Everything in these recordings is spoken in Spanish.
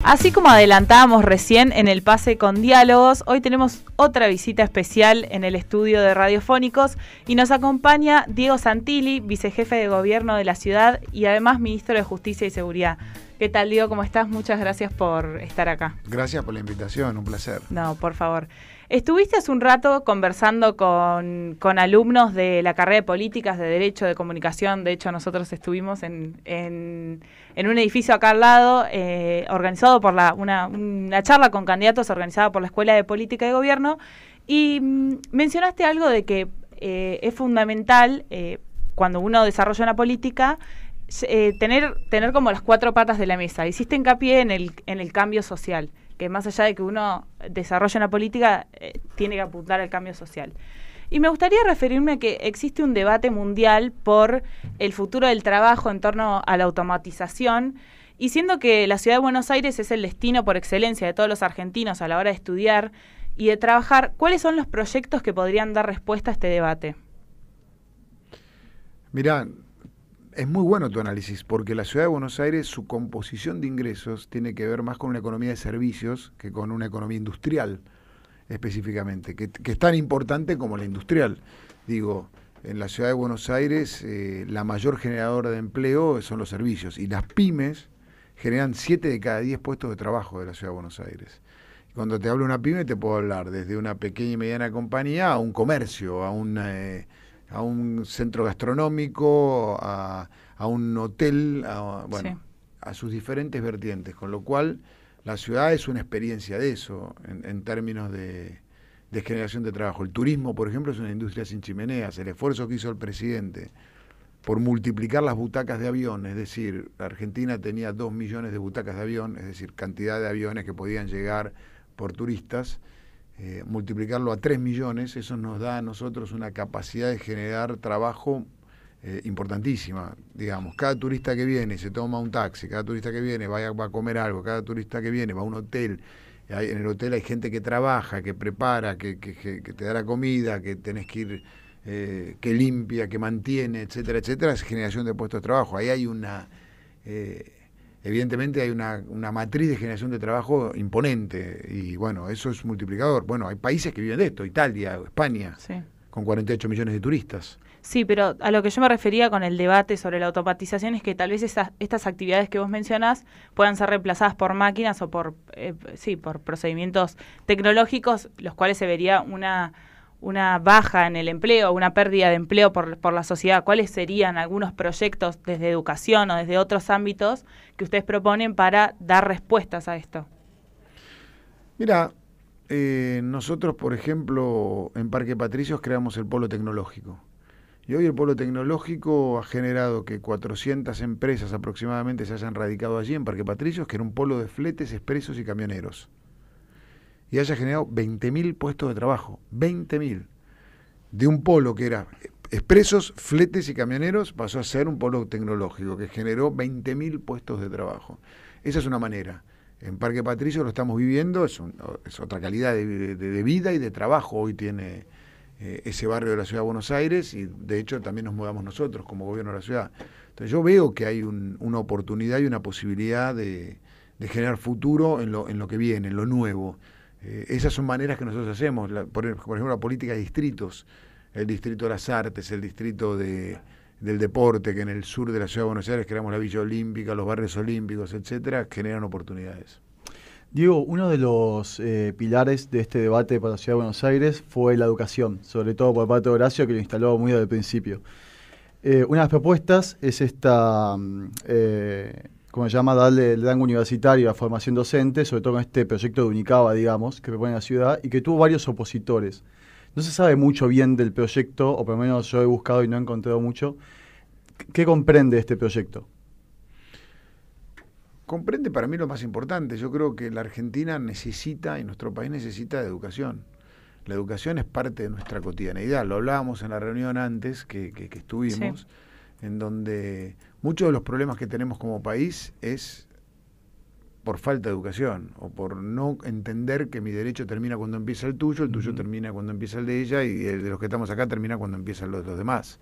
Así como adelantábamos recién en el pase con diálogos, hoy tenemos otra visita especial en el estudio de Radiofónicos y nos acompaña Diego Santilli, vicejefe de gobierno de la ciudad y además ministro de Justicia y Seguridad. ¿Qué tal, Diego? ¿Cómo estás? Muchas gracias por estar acá. Gracias por la invitación, un placer. No, por favor. Estuviste hace un rato conversando con alumnos de la carrera de Políticas, de Derecho, de Comunicación. De hecho, nosotros estuvimos en un edificio acá al lado, organizado por una charla con candidatos organizada por la Escuela de Política y Gobierno. Y mencionaste algo de que es fundamental, cuando uno desarrolla una política, tener como las cuatro patas de la mesa. Hiciste hincapié en el cambio social, que más allá de que uno desarrolle una política, tiene que apuntar al cambio social. Y me gustaría referirme a que existe un debate mundial por el futuro del trabajo en torno a la automatización, y siendo que la ciudad de Buenos Aires es el destino por excelencia de todos los argentinos a la hora de estudiar y de trabajar, ¿cuáles son los proyectos que podrían dar respuesta a este debate? Mirá, es muy bueno tu análisis, porque la ciudad de Buenos Aires, su composición de ingresos tiene que ver más con una economía de servicios que con una economía industrial, específicamente, que es tan importante como la industrial. Digo, en la ciudad de Buenos Aires, la mayor generadora de empleo son los servicios, y las pymes generan 7 de cada 10 puestos de trabajo de la ciudad de Buenos Aires. Y cuando te hablo de una pyme, te puedo hablar desde una pequeña y mediana compañía a un comercio, a un centro gastronómico, a un hotel, Sí. a sus diferentes vertientes, con lo cual la ciudad es una experiencia de eso, en términos de generación de trabajo. El turismo, por ejemplo, es una industria sin chimeneas. El esfuerzo que hizo el presidente por multiplicar las butacas de avión, es decir, la Argentina tenía 2 millones de butacas de avión, es decir, cantidad de aviones que podían llegar por turistas, multiplicarlo a 3 millones, eso nos da a nosotros una capacidad de generar trabajo importantísima. Digamos, cada turista que viene se toma un taxi, cada turista que viene va a comer algo, cada turista que viene va a un hotel, en el hotel hay gente que trabaja, que prepara, que te da la comida, que tenés que ir, que limpia, que mantiene, etcétera, etcétera, es generación de puestos de trabajo. Ahí hay evidentemente hay una matriz de generación de trabajo imponente, y bueno, eso es multiplicador. Bueno, hay países que viven de esto, Italia, España, sí, con 48 millones de turistas. Sí, pero a lo que yo me refería con el debate sobre la automatización es que tal vez estas actividades que vos mencionás puedan ser reemplazadas por máquinas o por procedimientos tecnológicos, los cuales se vería una baja en el empleo, una pérdida de empleo por la sociedad. ¿Cuáles serían algunos proyectos desde educación o desde otros ámbitos que ustedes proponen para dar respuestas a esto? Mira, nosotros, por ejemplo, en Parque Patricios creamos el Polo Tecnológico. Y hoy el Polo Tecnológico ha generado que 400 empresas aproximadamente se hayan radicado allí en Parque Patricios, que era un polo de fletes, expresos y camioneros. Y haya generado 20.000 puestos de trabajo, 20.000. De un polo que era expresos, fletes y camioneros, pasó a ser un polo tecnológico que generó 20.000 puestos de trabajo. Esa es una manera. En Parque Patricios lo estamos viviendo, es otra calidad de vida y de trabajo hoy tiene ese barrio de la ciudad de Buenos Aires, y de hecho también nos mudamos nosotros como gobierno de la ciudad. Entonces yo veo que hay una oportunidad y una posibilidad de generar futuro en lo que viene, en lo nuevo. Esas son maneras que nosotros hacemos, por ejemplo, la política de distritos, el distrito de las artes, el distrito del deporte, que en el sur de la ciudad de Buenos Aires creamos la Villa Olímpica, los barrios olímpicos, etcétera, generan oportunidades. Diego, uno de los pilares de este debate para la Ciudad de Buenos Aires fue la educación, sobre todo por parte de Horacio, que lo instaló muy desde el principio. Una de las propuestas es esta, ¿cómo se llama?, darle el rango universitario a la formación docente, sobre todo con este proyecto de Unicaba, digamos, que propone la ciudad, y que tuvo varios opositores. No se sabe mucho bien del proyecto, o por lo menos yo he buscado y no he encontrado mucho. ¿Qué comprende este proyecto? Comprende para mí lo más importante. Yo creo que la Argentina necesita, y nuestro país necesita, de educación. La educación es parte de nuestra cotidianeidad. Lo hablábamos en la reunión antes que estuvimos, sí, en donde muchos de los problemas que tenemos como país es por falta de educación, o por no entender que mi derecho termina cuando empieza el tuyo termina cuando empieza el de ella, y el de los que estamos acá termina cuando empiezan los demás.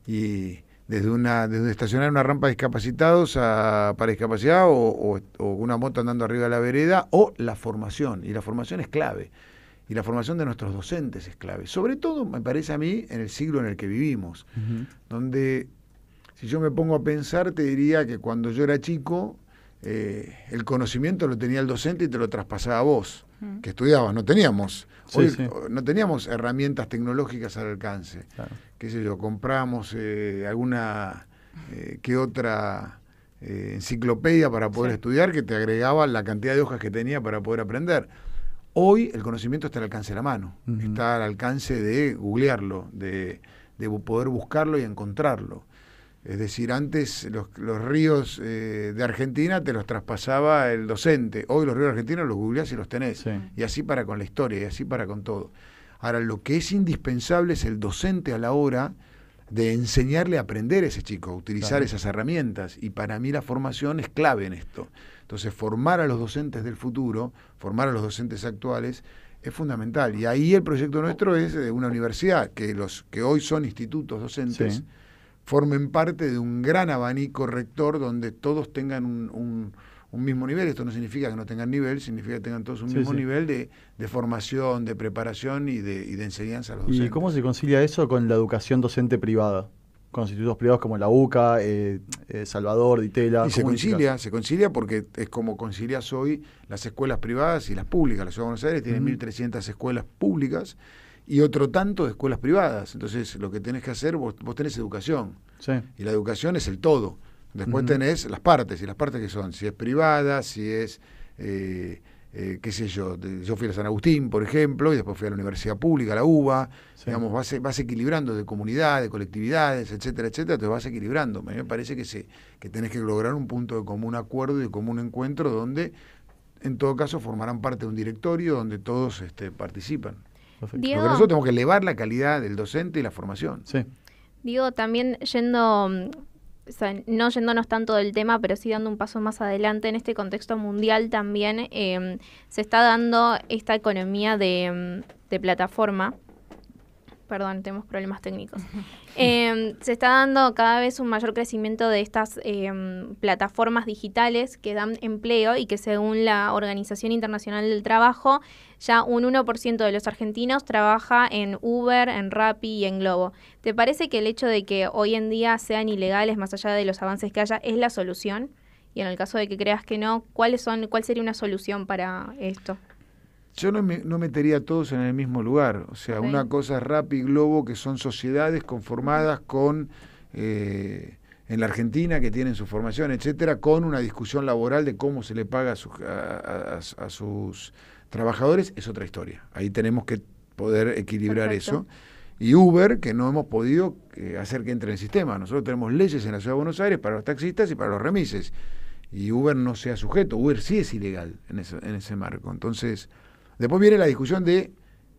Y desde estacionar una rampa de discapacitados para discapacidad o una moto andando arriba de la vereda, o la formación. Y la formación es clave. Y la formación de nuestros docentes es clave. Sobre todo, me parece a mí, en el siglo en el que vivimos, donde, si yo me pongo a pensar, te diría que cuando yo era chico, el conocimiento lo tenía el docente y te lo traspasaba a vos, que estudiabas. No teníamos, no teníamos herramientas tecnológicas al alcance. Claro. Qué sé yo, compramos alguna que otra enciclopedia para poder estudiar, que te agregaba la cantidad de hojas que tenía para poder aprender. Hoy el conocimiento está al alcance de la mano, está al alcance de googlearlo, de poder buscarlo y encontrarlo. Es decir, antes los ríos de Argentina te los traspasaba el docente. Hoy los ríos argentinos los googleás y los tenés. Sí. Y así para con la historia, y así para con todo. Ahora, lo que es indispensable es el docente a la hora de enseñarle a aprender a ese chico, a utilizar esas herramientas. Y para mí la formación es clave en esto. Entonces, formar a los docentes del futuro, formar a los docentes actuales, es fundamental. Y ahí el proyecto nuestro es de una universidad, que los que hoy son institutos docentes, formen parte de un gran abanico rector donde todos tengan un mismo nivel. Esto no significa que no tengan nivel, significa que tengan todos un mismo nivel de formación, de preparación y de enseñanza a los docentes. ¿Y cómo se concilia eso con la educación docente privada? Con los institutos privados como la UCA, Salvador, Ditela. Y se concilia porque es como concilias hoy las escuelas privadas y las públicas. La Ciudad de Buenos Aires tiene 1.300 escuelas públicas y otro tanto de escuelas privadas. Entonces, lo que tenés que hacer, vos tenés educación. Y la educación es el todo. Después tenés las partes, y las partes que son, si es privada, si es, qué sé yo fui a San Agustín, por ejemplo, y después fui a la universidad pública, a la UBA, digamos, vas equilibrando de comunidad, de colectividades, etcétera, etcétera, te vas equilibrando. A mí me parece que tenés que lograr un punto de común acuerdo y de común encuentro donde, en todo caso, formarán parte de un directorio donde todos participan. Diego, porque nosotros tenemos que elevar la calidad del docente y la formación. Diego, también no yéndonos tanto del tema, pero sí dando un paso más adelante, en este contexto mundial también se está dando esta economía de plataforma. Perdón, tenemos problemas técnicos. Se está dando cada vez un mayor crecimiento de estas plataformas digitales que dan empleo y que, según la Organización Internacional del Trabajo, ya un 1% de los argentinos trabaja en Uber, en Rappi y en Globo. ¿Te parece que el hecho de que hoy en día sean ilegales, más allá de los avances que haya, es la solución? Y en el caso de que creas que no, ¿cuál sería una solución para esto? Yo no metería a todos en el mismo lugar. O sea, una cosa es Rappi y Globo, que son sociedades conformadas con, en la Argentina, que tienen su formación, etcétera, con una discusión laboral de cómo se le paga a sus trabajadores, es otra historia. Ahí tenemos que poder equilibrar eso. Y Uber, que no hemos podido hacer que entre en el sistema. Nosotros tenemos leyes en la Ciudad de Buenos Aires para los taxistas y para los remises. Y Uber no sea sujeto. Uber sí es ilegal en ese marco. Entonces, después viene la discusión de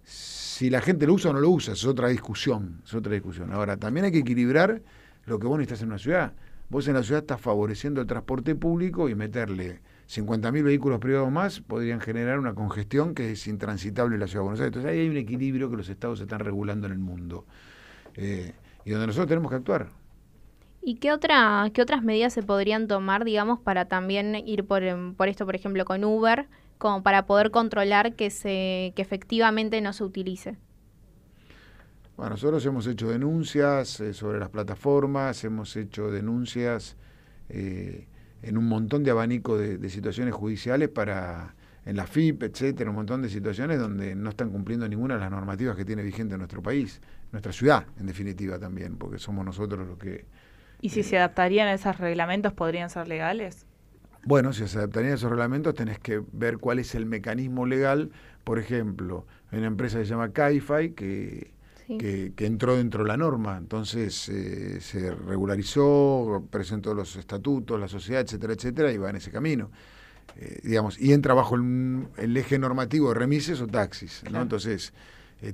si la gente lo usa o no lo usa. Es otra discusión. Ahora, también hay que equilibrar lo que vos necesitas en una ciudad. Vos en la ciudad estás favoreciendo el transporte público y meterle 50.000 vehículos privados más podrían generar una congestión que es intransitable en la Ciudad de Buenos Aires. Entonces ahí hay un equilibrio que los estados están regulando en el mundo y donde nosotros tenemos que actuar. ¿Y qué otras medidas se podrían tomar, digamos, para también ir por esto, por ejemplo, con Uber, como para poder controlar que efectivamente no se utilice? Bueno, nosotros hemos hecho denuncias sobre las plataformas, hemos hecho denuncias en un montón de abanico de situaciones judiciales en la FIP, etcétera, un montón de situaciones donde no están cumpliendo ninguna de las normativas que tiene vigente nuestro país, nuestra ciudad, en definitiva también, porque somos nosotros los que... ¿Y si se adaptarían a esos reglamentos, podrían ser legales? Bueno, si se adaptarían a esos reglamentos, tenés que ver cuál es el mecanismo legal. Por ejemplo, hay una empresa que se llama Cabify que entró dentro de la norma, entonces se regularizó, presentó los estatutos, la sociedad, etcétera, etcétera, y va en ese camino. Digamos, y entra bajo el eje normativo de remises o taxis, ¿no? Claro. Entonces,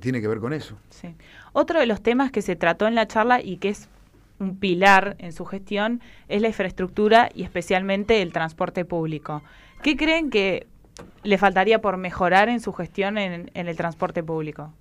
tiene que ver con eso. Sí. Otro de los temas que se trató en la charla y que es un pilar en su gestión es la infraestructura y especialmente el transporte público. ¿Qué creen que le faltaría por mejorar en su gestión en el transporte público?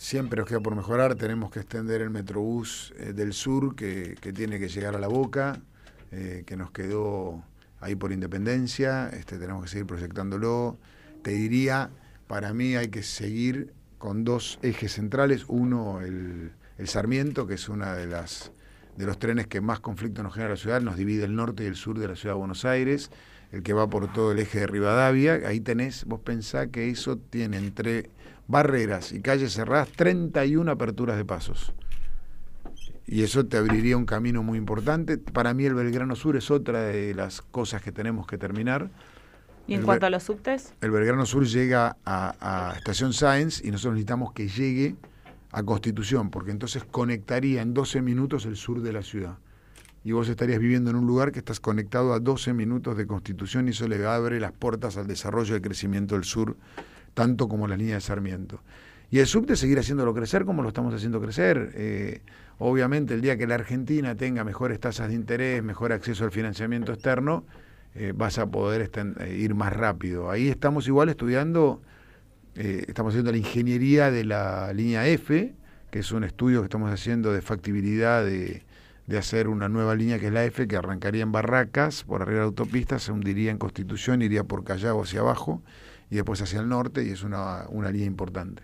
siempre nos queda por mejorar. Tenemos que extender el Metrobús del sur, que tiene que llegar a La Boca, que nos quedó ahí por Independencia. Tenemos que seguir proyectándolo. Te diría, para mí hay que seguir con dos ejes centrales. Uno, el Sarmiento, que es una de los trenes que más conflicto nos genera la ciudad, nos divide el norte y el sur de la ciudad de Buenos Aires, el que va por todo el eje de Rivadavia. Ahí tenés, vos pensás que eso tiene entre barreras y calles cerradas 31 aperturas de pasos. Y eso te abriría un camino muy importante. Para mí el Belgrano Sur es otra de las cosas que tenemos que terminar. ¿Y en cuanto a los subtes? El Belgrano Sur llega a Estación Sáenz y nosotros necesitamos que llegue a Constitución, porque entonces conectaría en 12 minutos el sur de la ciudad. Y vos estarías viviendo en un lugar que estás conectado a 12 minutos de Constitución, y eso le abre las puertas al desarrollo y al crecimiento del sur, tanto como la línea de Sarmiento. Y el subte seguir haciéndolo crecer como lo estamos haciendo crecer. Obviamente, el día que la Argentina tenga mejores tasas de interés, mejor acceso al financiamiento externo, vas a poder ir más rápido. Ahí estamos igual estudiando. Estamos haciendo la ingeniería de la línea F, que es un estudio que estamos haciendo de factibilidad de hacer una nueva línea, que es la F, que arrancaría en Barracas, por arriba de la autopista, se hundiría en Constitución, iría por Callao hacia abajo y después hacia el norte, y es una línea importante.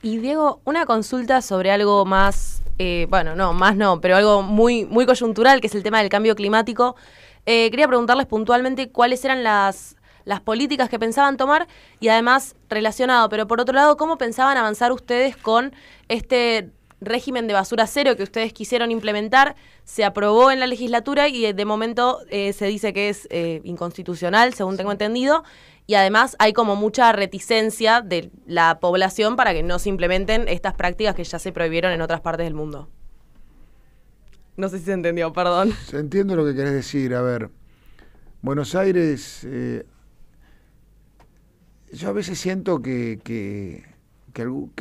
Y Diego, una consulta sobre algo más, pero algo muy, muy coyuntural, que es el tema del cambio climático. Quería preguntarles puntualmente cuáles eran las políticas que pensaban tomar, y además relacionado, pero por otro lado, ¿cómo pensaban avanzar ustedes con este régimen de basura cero que ustedes quisieron implementar? Se aprobó en la legislatura y de momento se dice que es inconstitucional, según tengo entendido, y además hay como mucha reticencia de la población para que no se implementen estas prácticas que ya se prohibieron en otras partes del mundo. No sé si se entendió, perdón. Entiendo lo que querés decir. A ver, Buenos Aires... yo a veces siento que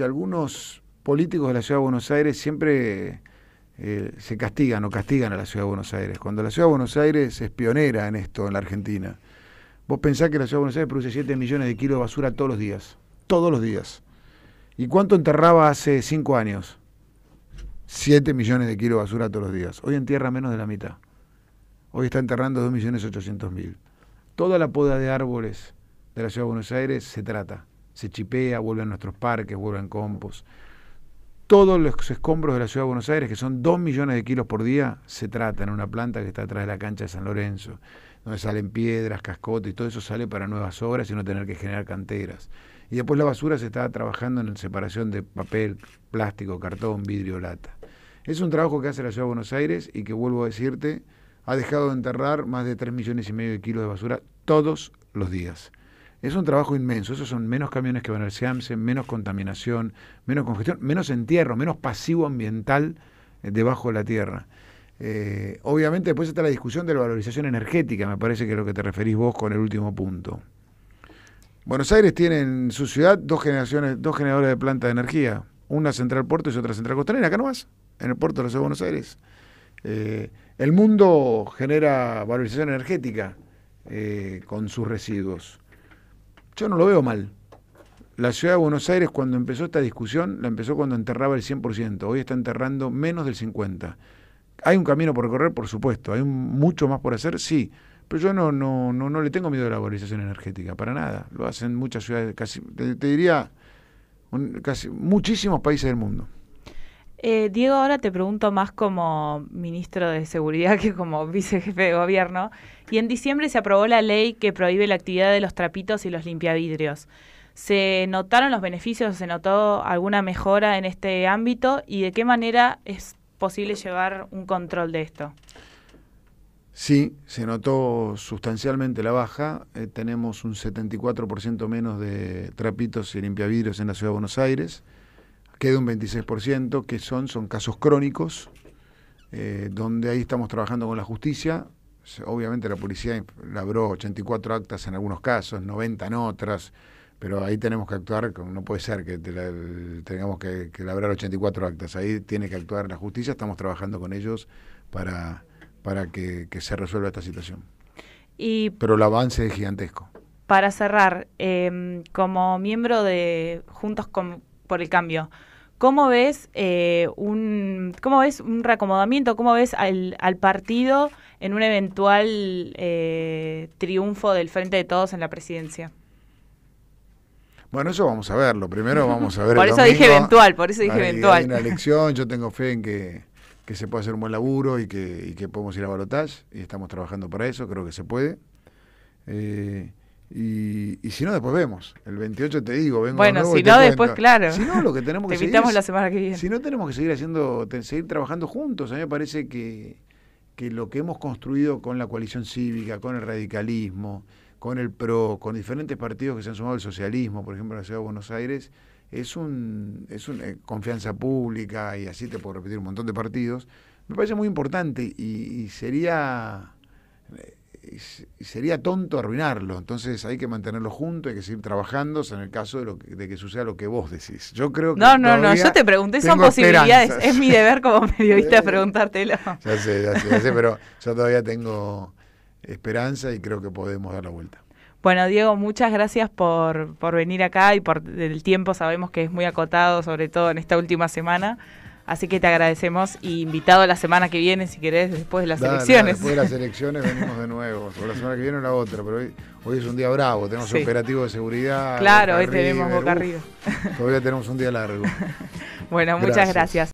algunos políticos de la Ciudad de Buenos Aires siempre se castigan a la Ciudad de Buenos Aires, cuando la Ciudad de Buenos Aires es pionera en esto en la Argentina. Vos pensás que la Ciudad de Buenos Aires produce 7 millones de kilos de basura todos los días. ¿Y cuánto enterraba hace 5 años? 7 millones de kilos de basura todos los días. Hoy entierra menos de la mitad. Hoy está enterrando 2.800.000. Toda la poda de árboles de la Ciudad de Buenos Aires se trata, se chipea, vuelve a nuestros parques, vuelve en compost. Todos los escombros de la Ciudad de Buenos Aires, que son 2 millones de kilos por día, se tratan en una planta que está atrás de la cancha de San Lorenzo, donde salen piedras, cascotes, y todo eso sale para nuevas obras y no tener que generar canteras. Y después la basura se está trabajando en la separación de papel, plástico, cartón, vidrio, lata. Es un trabajo que hace la Ciudad de Buenos Aires y que, vuelvo a decirte, ha dejado de enterrar más de 3,5 millones de kilos de basura todos los días. Es un trabajo inmenso. Esos son menos camiones que van al SEAMSE, menos contaminación, menos congestión, menos entierro, menos pasivo ambiental debajo de la tierra. Obviamente después está la discusión de la valorización energética, me parece que es lo que te referís vos con el último punto. Buenos Aires tiene en su ciudad dos generadores de planta de energía, una central puerto y otra central costanera, acá nomás, en el puerto de la Ciudad de Buenos Aires. El mundo genera valorización energética con sus residuos. Yo no lo veo mal. La Ciudad de Buenos Aires, cuando empezó esta discusión, la empezó cuando enterraba el 100%. Hoy está enterrando menos del 50%. ¿Hay un camino por recorrer? Por supuesto. ¿Hay mucho más por hacer? Sí. Pero yo no le tengo miedo a la valorización energética, para nada. Lo hacen muchas ciudades, casi te diría, casi muchísimos países del mundo. Diego, ahora te pregunto más como ministro de Seguridad que como vicejefe de gobierno. Y en diciembre se aprobó la ley que prohíbe la actividad de los trapitos y los limpiavidrios. ¿Se notaron los beneficios? ¿Se notó alguna mejora en este ámbito? ¿Y de qué manera es posible llevar un control de esto? Sí, se notó sustancialmente la baja. Tenemos un 74% menos de trapitos y limpiavidrios en la Ciudad de Buenos Aires. Queda un 26%, que son casos crónicos, donde ahí estamos trabajando con la justicia. Obviamente la policía labró 84 actas en algunos casos, 90 en otras, pero ahí tenemos que actuar, no puede ser que tengamos que labrar 84 actas, ahí tiene que actuar la justicia, estamos trabajando con ellos para que se resuelva esta situación. Pero el avance es gigantesco. Para cerrar, como miembro de Juntos por el Cambio, ¿cómo ves cómo ves un reacomodamiento? ¿Cómo ves al partido en un eventual triunfo del Frente de Todos en la presidencia? Bueno, eso vamos a verlo. Primero vamos a ver Por el eso domingo. dije eventual, por eso dije eventual. Hay una elección, yo tengo fe en que se puede hacer un buen laburo y que podemos ir a balotaje, y estamos trabajando para eso, creo que se puede. Y si no, después vemos. El 28 te digo, vengo bueno, de nuevo si y te no, cuento. después, claro. Si no, lo que tenemos que te seguir invitamos la semana que viene. Si no, tenemos que seguir trabajando juntos. A mí me parece que lo que hemos construido con la coalición cívica, con el radicalismo, con el PRO, con diferentes partidos que se han sumado al socialismo, por ejemplo, en la Ciudad de Buenos Aires, es una confianza pública, y así te puedo repetir un montón de partidos. Me parece muy importante y sería tonto arruinarlo. Entonces hay que mantenerlo junto, hay que seguir trabajando en el caso de que suceda lo que vos decís. Yo creo que no, yo te pregunté, son posibilidades. Esperanzas. Es mi deber como periodista preguntártelo. Ya sé, pero yo todavía tengo esperanza y creo que podemos dar la vuelta. Bueno, Diego, muchas gracias por venir acá y por el tiempo. Sabemos que es muy acotado, sobre todo en esta última semana. Así que te agradecemos, y invitado la semana que viene, si querés, después de las elecciones. Después de las elecciones venimos de nuevo. O la semana que viene o la otra, pero hoy es un día bravo. Tenemos operativo de seguridad. Claro, hoy tenemos Boca River. Todavía tenemos un día largo. Bueno, muchas gracias.